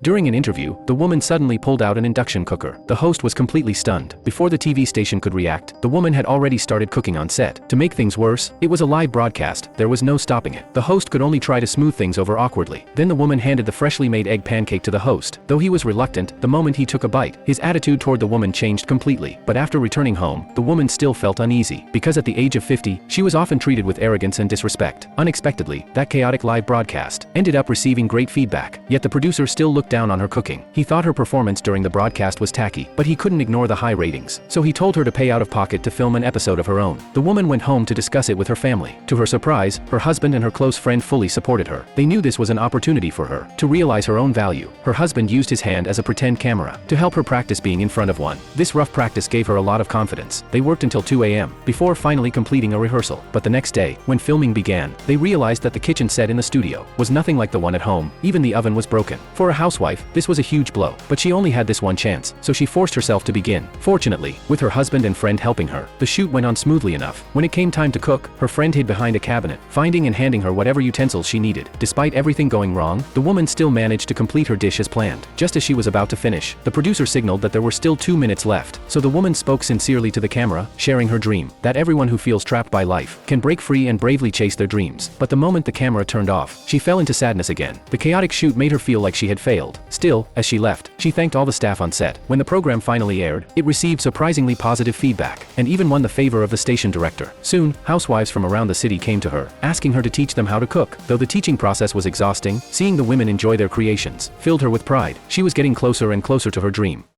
During an interview, the woman suddenly pulled out an induction cooker. The host was completely stunned. Before the TV station could react, the woman had already started cooking on set. To make things worse, it was a live broadcast. There was no stopping it. The host could only try to smooth things over awkwardly. Then the woman handed the freshly made egg pancake to the host. Though he was reluctant, the moment he took a bite, his attitude toward the woman changed completely. But after returning home, the woman still felt uneasy. Because at the age of 50, she was often treated with arrogance and disrespect. Unexpectedly, that chaotic live broadcast ended up receiving great feedback. Yet the producer still looked down on her cooking. He thought her performance during the broadcast was tacky, but he couldn't ignore the high ratings. So he told her to pay out of pocket to film an episode of her own. The woman went home to discuss it with her family. To her surprise, her husband and her close friend fully supported her. They knew this was an opportunity for her to realize her own value. Her husband used his hand as a pretend camera to help her practice being in front of one. This rough practice gave her a lot of confidence. They worked until 2 a.m. before finally completing a rehearsal. But the next day, when filming began, they realized that the kitchen set in the studio was nothing like the one at home. Even the oven was broken. For a housewife, this was a huge blow, but she only had this one chance, so she forced herself to begin. Fortunately, with her husband and friend helping her, the shoot went on smoothly enough. When it came time to cook, her friend hid behind a cabinet, finding and handing her whatever utensils she needed. Despite everything going wrong, the woman still managed to complete her dish as planned. Just as she was about to finish, the producer signaled that there were still 2 minutes left, so the woman spoke sincerely to the camera, sharing her dream, that everyone who feels trapped by life can break free and bravely chase their dreams. But the moment the camera turned off, she fell into sadness again. The chaotic shoot made her feel like she had failed. Still, as she left, she thanked all the staff on set. When the program finally aired, it received surprisingly positive feedback, and even won the favor of the station director. Soon, housewives from around the city came to her, asking her to teach them how to cook. Though the teaching process was exhausting, seeing the women enjoy their creations filled her with pride. She was getting closer and closer to her dream.